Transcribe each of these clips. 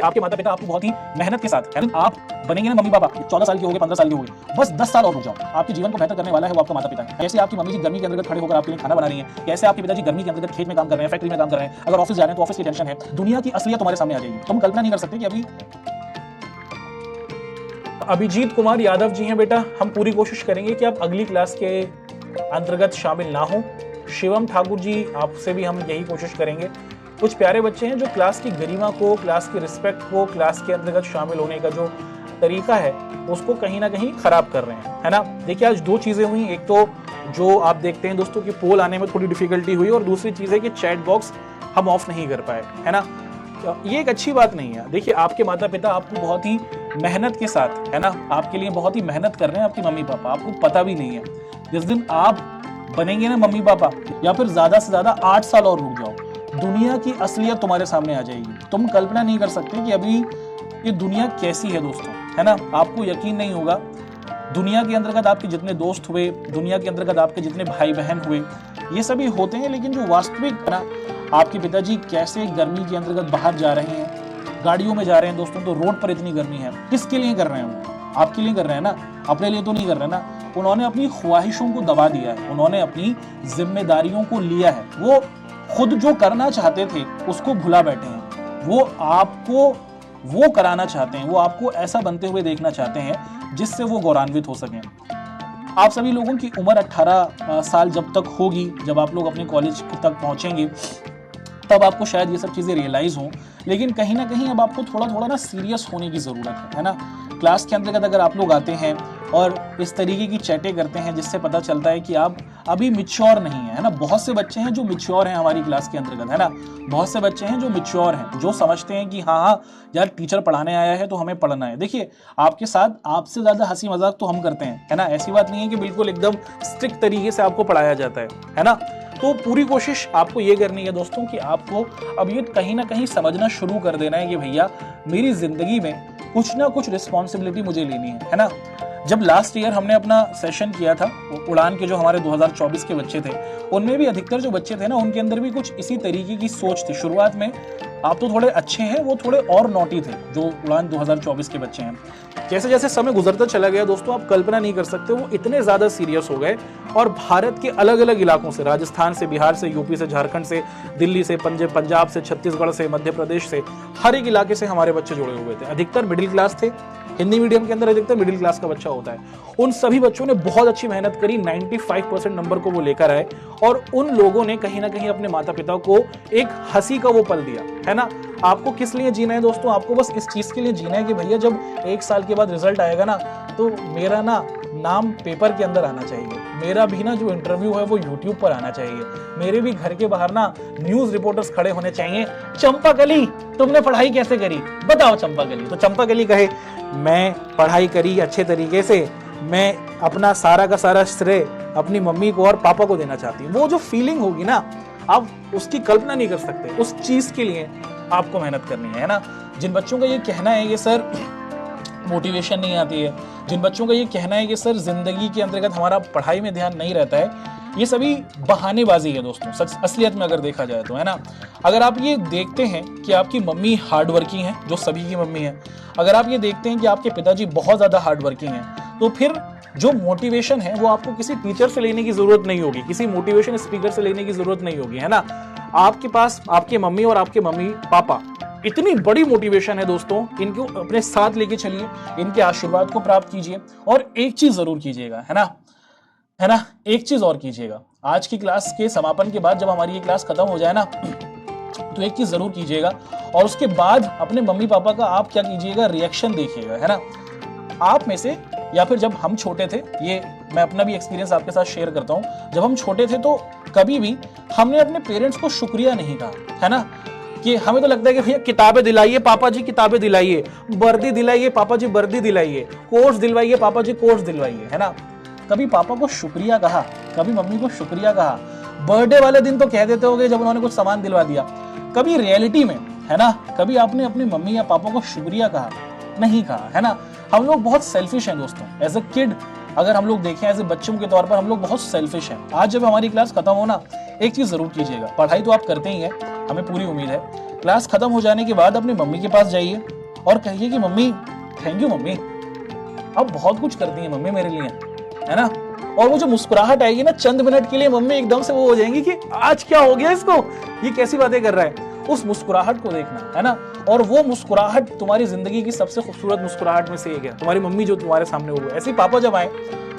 आपके माता पिता आपको बहुत ही मेहनत के साथ आप बनेंगे ना मम्मी पापा, 14 साल के हो गए, 15 साल के हो गए, बस 10 साल और रुक जाओ। आपके जीवन को बेहतर करने वाला है वो आपका माता पिता है। कैसे आपकी मम्मी जी गर्मी के अंतर्गत खड़े होकर आपके लिए खाना बना रही है, कैसे आपके पिताजी गर्मी के अंतर्गत खेत में काम कर रहे हैं, फैक्ट्री में काम कर रहे हैं, अगर ऑफिस जा रहे हैं तो ऑफिस की टेंशन है। दुनिया की असलियत तुम्हारे सामने आ जाएगी। तुम कल्पना नहीं कर सकते कि अभी अभिजीत कुमार यादव जी हैं बेटा, हम पूरी कोशिश करेंगे कि आप अगली क्लास के अंतर्गत शामिल ना हो। शिवम ठाकुर जी, आपसे भी हम यही कोशिश करेंगे। कुछ प्यारे बच्चे हैं जो क्लास की गरिमा को, क्लास की रिस्पेक्ट को, क्लास के अंतर्गत शामिल होने का जो तरीका है उसको कहीं ना कहीं खराब कर रहे हैं, है ना। देखिए आज दो चीजें हुई, एक तो जो आप देखते हैं दोस्तों कि पोल आने में थोड़ी डिफिकल्टी हुई, और दूसरी चीज है कि चैट बॉक्स हम ऑफ नहीं कर पाए, है ना। ये एक अच्छी बात नहीं है। देखिए आपके माता पिता आपको बहुत ही मेहनत के साथ, है ना, आपके लिए बहुत ही मेहनत कर रहे हैं। आपकी मम्मी पापा, आपको पता भी नहीं है। जिस दिन आप बनेंगे ना मम्मी पापा, या फिर ज्यादा से ज्यादा 8 साल और रुक जाओ, दुनिया की असलियत तुम्हारे सामने आ जाएगी। तुम कल्पना नहीं कर सकते कि अभी ये दुनिया कैसी है दोस्तों, है ना। आपको यकीन नहीं होगा, दुनिया के अंतर्गत आपके जितने दोस्त हुए, दुनिया के अंतर्गत आपके जितने भाई बहन हुए, ये सभी होते हैं, लेकिन जो वास्तविक, है ना, आपके पिताजी कैसे गर्मी के अंतर्गत बाहर जा रहे हैं, गाड़ियों में जा रहे हैं दोस्तों, तो रोड पर इतनी गर्मी है, किसके लिए कर रहे हैं वो? आपके लिए कर रहे हैं ना, अपने लिए तो नहीं कर रहे ना। उन्होंने अपनी ख्वाहिशों को दबा दिया है, उन्होंने अपनी जिम्मेदारियों को लिया है। वो खुद जो करना चाहते थे उसको भुला बैठे हैं। वो आपको वो कराना चाहते हैं, वो आपको ऐसा बनते हुए देखना चाहते हैं जिससे वो गौरवान्वित हो सकें। आप सभी लोगों की उम्र 18 साल जब तक होगी, जब आप लोग अपने कॉलेज तक पहुंचेंगे, तब आपको शायद ये सब चीज़ें रियलाइज हों। लेकिन कहीं ना कहीं अब आपको थोड़ा थोड़ा ना सीरियस होने की ज़रूरत है ना। क्लास के अंतर्गत अगर आप लोग आते हैं और इस तरीके की चैटें करते हैं जिससे पता चलता है कि आप अभी मिच्योर नहीं है ना। बहुत से बच्चे हैं जो मिच्योर हैं हमारी क्लास के अंतर्गत, है ना। बहुत से बच्चे हैं जो मिच्योर हैं, जो समझते हैं कि हाँ हाँ यार टीचर पढ़ाने आया है तो हमें पढ़ना है। देखिए आपके साथ आपसे ज़्यादा हंसी मजाक तो हम करते हैं, है ना। ऐसी बात नहीं है कि बिल्कुल एकदम स्ट्रिक्ट तरीके से आपको पढ़ाया जाता है ना। तो पूरी कोशिश आपको ये करनी है दोस्तों कि आपको अब ये कहीं ना कहीं समझना शुरू कर देना है कि भैया मेरी जिंदगी में कुछ ना कुछ रिस्पॉन्सिबिलिटी मुझे लेनी है ना। जब लास्ट ईयर हमने अपना सेशन किया था उड़ान के, जो हमारे 2024 के बच्चे थे, उनमें भी अधिकतर जो बच्चे थे ना, उनके अंदर भी कुछ इसी तरीके की सोच थी। शुरुआत में आप तो थोड़े अच्छे हैं, वो थोड़े और नॉटी थे जो उड़ान 2024 के बच्चे हैं। जैसे जैसे समय गुजरता चला गया दोस्तों, आप कल्पना नहीं कर सकते वो इतने ज्यादा सीरियस हो गए, और भारत के अलग अलग इलाकों से, राजस्थान से, बिहार से, यूपी से, झारखंड से, दिल्ली से, पंजाब से, छत्तीसगढ़ से, मध्य प्रदेश से, हर एक इलाके से हमारे बच्चे जुड़े हुए थे। अधिकतर मिडिल क्लास थे। हिंदी मीडियम के अंदर अधिकतर मिडिल क्लास का बच्चा होता है। उन सभी बच्चों ने बहुत अच्छी मेहनत करी, 95% नंबर को वो लेकर आए, और उन लोगों ने कहीं ना कहीं अपने माता पिता को एक हंसी का वो पल दिया, है ना। आपको किस लिए जीना है दोस्तों? आपको बस इस चीज के लिए जीना है कि भैया जब 1 साल के बाद रिजल्ट आएगा ना, तो मेरा ना नाम पेपर के अंदर आना चाहिए, मेरा भी ना जो इंटरव्यू है वो यूट्यूब पर आना चाहिए, मेरे भी घर के बाहर ना न्यूज रिपोर्टर्स खड़े होने चाहिए। चंपाकली तुमने पढ़ाई कैसे करी बताओ चंपाकली। तो चंपाकली कहे मैं पढ़ाई करी अच्छे तरीके से, मैं अपना सारा का सारा श्रेय अपनी मम्मी को और पापा को देना चाहती हूँ। वो जो फीलिंग होगी ना, आप उसकी कल्पना नहीं कर सकते। उस चीज के लिए आपको मेहनत करनी है ना। जिन बच्चों का ये कहना है कि सर मोटिवेशन नहीं आती है, जिन बच्चों का ये कहना है कि सर जिंदगी के अंतर्गत हमारा पढ़ाई में ध्यान नहीं रहता है, ये सभी बहानेबाजी है दोस्तों। सच असलियत में अगर देखा जाए तो, है ना। अगर आप ये देखते हैं कि आपकी मम्मी हार्ड वर्किंग है, जो सभी की मम्मी है, अगर आप ये देखते हैं कि आपके पिताजी बहुत ज्यादा हार्ड वर्किंग है, तो फिर जो मोटिवेशन है वो आपको किसी टीचर से लेने की जरूरत नहीं होगी, किसी मोटिवेशन स्पीकर से लेने की जरूरत नहीं होगी, है ना। आपके पास आपके मम्मी और आपके मम्मी पापा इतनी बड़ी मोटिवेशन है दोस्तों, इनको अपने साथ लेके चलिए, इनके आशीर्वाद को प्राप्त कीजिए, और एक चीज जरूर कीजिएगा, है ना, एक चीज और कीजिएगा। आज की क्लास के समापन के बाद जब हमारी ये क्लास खत्म हो जाए ना, तो एक चीज जरूर कीजिएगा, और उसके बाद अपने मम्मी पापा का आप क्या कीजिएगा, रिएक्शन देखिएगा, है ना। आप में से, या फिर जब हम छोटे थे, ये मैं अपना भी एक्सपीरियंस आपके साथ शेयर करता हूं, जब हम छोटे थे तो कभी भी हमने अपने पेरेंट्स को शुक्रिया नहीं कहा, है ना। कि हमें तो लगता है कि भैया किताबें दिलाइए पापा जी, किताबें दिलाइए, वर्दी दिलाइए पापा जी, वर्दी दिलाइए, कोर्स दिलवाइए पापा जी, कोर्स दिलवाइए, है ना। कभी पापा को शुक्रिया कहा, कभी मम्मी को शुक्रिया कहा। बर्थडे वाले दिन तो कह देते होगे जब उन्होंने कुछ सामान दिलवा दिया, कभी रियलिटी में, है ना, कभी आपने अपनी मम्मी या पापा को शुक्रिया कहा नहीं कहा, है ना। हम लोग बहुत सेल्फिश हैं दोस्तों। एज अ किड अगर हम लोग देखें ऐसे बच्चों के तौर पर हम लोग बहुत सेल्फिश हैं। आज जब हमारी क्लास खत्म हो ना, एक चीज जरूर कीजिएगा, पढ़ाई तो आप करते ही हैं, हमें पूरी उम्मीद है। क्लास खत्म हो जाने के बाद अपनी मम्मी के पास जाइए और कहिए कि मम्मी थैंक यू मम्मी, आप बहुत कुछ करती हैं मम्मी मेरे लिए, है ना। और वो जो मुस्कुराहट आएगी ना चंद मिनट के लिए, मम्मी एकदम से वो हो जाएंगी कि आज क्या हो गया इसको, ये कैसी बातें कर रहा है। उस मुस्कुराहट को देखना, है ना। और वो मुस्कुराहट तुम्हारी जिंदगी की सबसे खूबसूरत मुस्कुराहट में से एक है, तुम्हारी मम्मी जो तुम्हारे सामने वो। ऐसे पापा जब आए,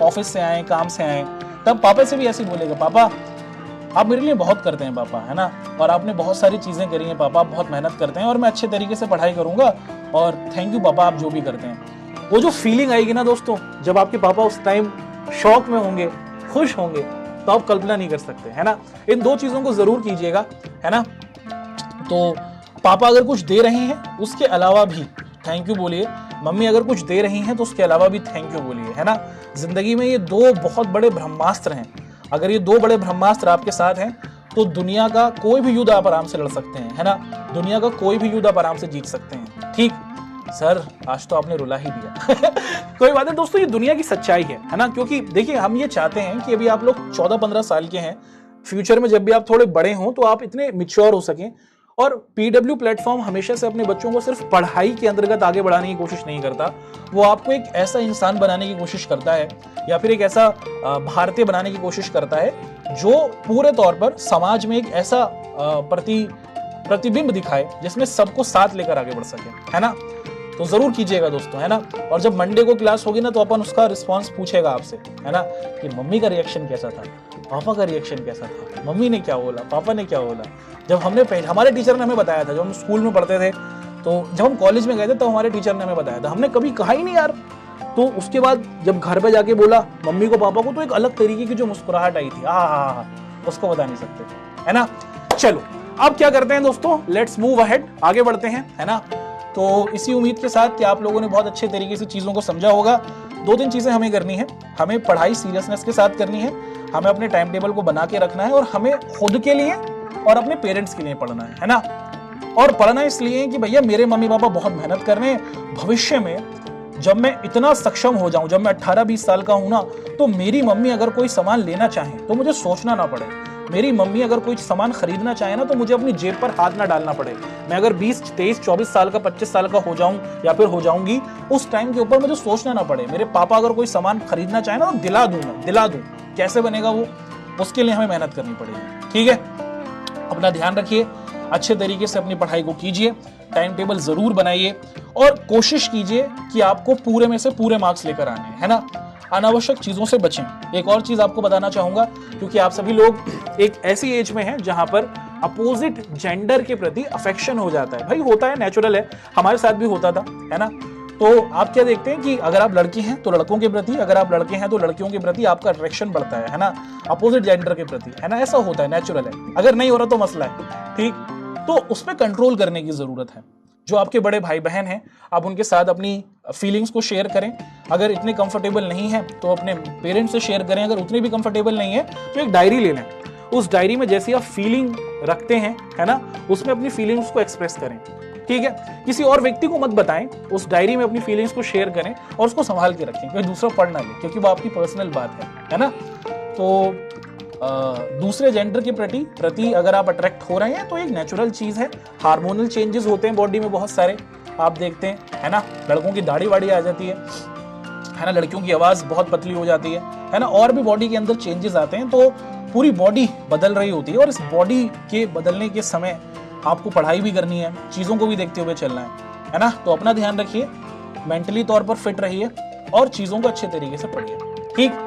ऑफिस से आए, काम से आए, तब पापा से भी ऐसे बोलेगा, पापा आप मेरे लिए बहुत करते हैं पापा, है ना, और आपने बहुत सारी चीजें करी हैं पापा, आप बहुत मेहनत करते हैं और मैं अच्छे तरीके से पढ़ाई करूंगा, और थैंक यू पापा आप जो भी करते हैं। वो जो फीलिंग आएगी ना दोस्तों, जब आपके पापा उस टाइम शौक में होंगे, खुश होंगे, तो आप कल्पना नहीं कर सकते, है ना। इन दो चीजों को जरूर कीजिएगा, है ना। तो पापा अगर कुछ दे रहे हैं उसके अलावा भी थैंक यू बोलिए, मम्मी अगर कुछ दे रही हैं तो उसके अलावा भी थैंक यू बोलिए, है ना। जिंदगी में ये दो बहुत बड़े ब्रह्मास्त्र हैं। अगर ये दो बड़े ब्रह्मास्त्र आपके साथ हैं तो दुनिया का कोई भी युद्ध आप आराम से लड़ सकते हैं, है ना। दुनिया का कोई भी युद्ध आप आराम से जीत सकते हैं। ठीक सर, आज तो आपने रुला ही दिया। कोई बात नहीं दोस्तों, ये दुनिया की सच्चाई है ना। क्योंकि देखिए हम ये चाहते हैं कि अभी आप लोग 14-15 साल के हैं, फ्यूचर में जब भी आप थोड़े बड़े हों तो आप इतने मैच्योर हो सकें। और पीडब्ल्यू प्लेटफॉर्म हमेशा से अपने बच्चों को सिर्फ पढ़ाई के अंतर्गत आगे बढ़ाने की कोशिश नहीं करता, वो आपको एक ऐसा इंसान बनाने की कोशिश करता है, या फिर एक ऐसा भारतीय बनाने की कोशिश करता है जो पूरे तौर पर समाज में एक ऐसा प्रतिबिंब दिखाए जिसमें सबको साथ लेकर आगे बढ़ सके, है ना। तो जरूर कीजिएगा दोस्तों, है ना। और जब मंडे को क्लास होगी ना तो अपन उसका रिस्पांस पूछेगा आपसे, है ना, कि मम्मी का रिएक्शन कैसा था, पापा का रिएक्शन कैसा था, मम्मी ने क्या बोला, पापा ने क्या बोला। जब हमने हमारे टीचर ने हमें बताया था, जब हम स्कूल में पढ़ते थे, तो जब हम कॉलेज में गए थे तो हमारे टीचर ने हमें बताया था, हमने कभी कहा ही नहीं यार। तो उसके बाद जब घर पे जाके बोला मम्मी को पापा को, तो एक अलग तरीके की जो मुस्कुराहट आई थी, उसको बता नहीं सकते, है ना। चलो अब क्या करते हैं दोस्तों, लेट्स मूव अहेड, आगे बढ़ते हैं, है ना। तो इसी उम्मीद के साथ कि आप लोगों ने बहुत अच्छे तरीके से चीजों को समझा होगा। 2-3 चीजें हमें करनी है, हमें पढ़ाई सीरियसनेस के साथ करनी है, हमें अपने टाइम टेबल को बना के रखना है, और हमें खुद के लिए और अपने पेरेंट्स के लिए पढ़ना है ना। और पढ़ना इसलिए कि भैया मेरे मम्मी पापा बहुत मेहनत कर रहे हैं, भविष्य में जब मैं इतना सक्षम हो जाऊं, जब मैं 18-20 साल का हूं ना, तो मेरी मम्मी अगर कोई सामान लेना चाहे तो मुझे सोचना ना पड़े। मेरी मम्मी अगर कोई सामान खरीदना चाहे ना तो मुझे अपनी जेब पर हाथ ना डालना पड़े। मैं अगर 20, 23, 24 साल का, 25 साल का हो जाऊं या फिर हो जाऊंगी, उस टाइम के ऊपर मुझे सोचना ना पड़े। मेरे पापा अगर कोई सामान खरीदना चाहे ना तो दिला दूं। कैसे बनेगा वो, उसके लिए हमें मेहनत करनी पड़ेगी। ठीक है, अपना ध्यान रखिए, अच्छे तरीके से अपनी पढ़ाई को कीजिए, टाइम टेबल जरूर बनाइए और कोशिश कीजिए कि आपको पूरे में से पूरे मार्क्स लेकर आने हैं, है ना। अनावश्यक चीजों से बचें। एक और चीज आपको बताना चाहूंगा, क्योंकि आप सभी लोग एक ऐसी एज में हैं जहां पर अपोजिट जेंडर के प्रति अफेक्शन हो जाता है। भाई होता है, नेचुरल है, हमारे साथ भी होता था, है ना। तो आप क्या देखते हैं कि अगर आप लड़की हैं तो लड़कों के प्रति, अगर आप लड़के हैं तो लड़कियों के प्रति आपका अट्रैक्शन बढ़ता है ना, अपोजिट जेंडर के प्रति, है ना। ऐसा होता है, नेचुरल है। अगर नहीं हो रहा तो मसला है, ठीक। तो उस पर कंट्रोल करने की जरूरत है। जो आपके बड़े भाई बहन हैं, आप उनके साथ अपनी फीलिंग्स को शेयर करें। अगर इतने कंफर्टेबल नहीं है तो अपने पेरेंट्स से शेयर करें। अगर उतने भी कंफर्टेबल नहीं है तो एक डायरी ले लें। उस डायरी में जैसी आप फीलिंग रखते हैं, है ना, उसमें अपनी फीलिंग्स को एक्सप्रेस करें। ठीक है, किसी और व्यक्ति को मत बताएं, उस डायरी में अपनी फीलिंग्स को शेयर करें और उसको संभाल के रखें, कोई दूसरा पढ़ ना ले, क्योंकि वो आपकी पर्सनल बात है ना। तो दूसरे जेंडर के प्रति अगर आप अट्रैक्ट हो रहे हैं तो एक नेचुरल चीज है। हार्मोनल चेंजेस होते हैं बॉडी में बहुत सारे, आप देखते हैं, है ना। लड़कों की दाढ़ी वाड़ी आ जाती है ना, लड़कियों की आवाज बहुत पतली हो जाती है ना, और भी बॉडी के अंदर चेंजेस आते हैं। तो पूरी बॉडी बदल रही होती है और इस बॉडी के बदलने के समय आपको पढ़ाई भी करनी है, चीजों को भी देखते हुए चलना है ना। तो अपना ध्यान रखिए, मेंटली तौर पर फिट रहिए और चीजों को अच्छे तरीके से पढ़िए। ठीक।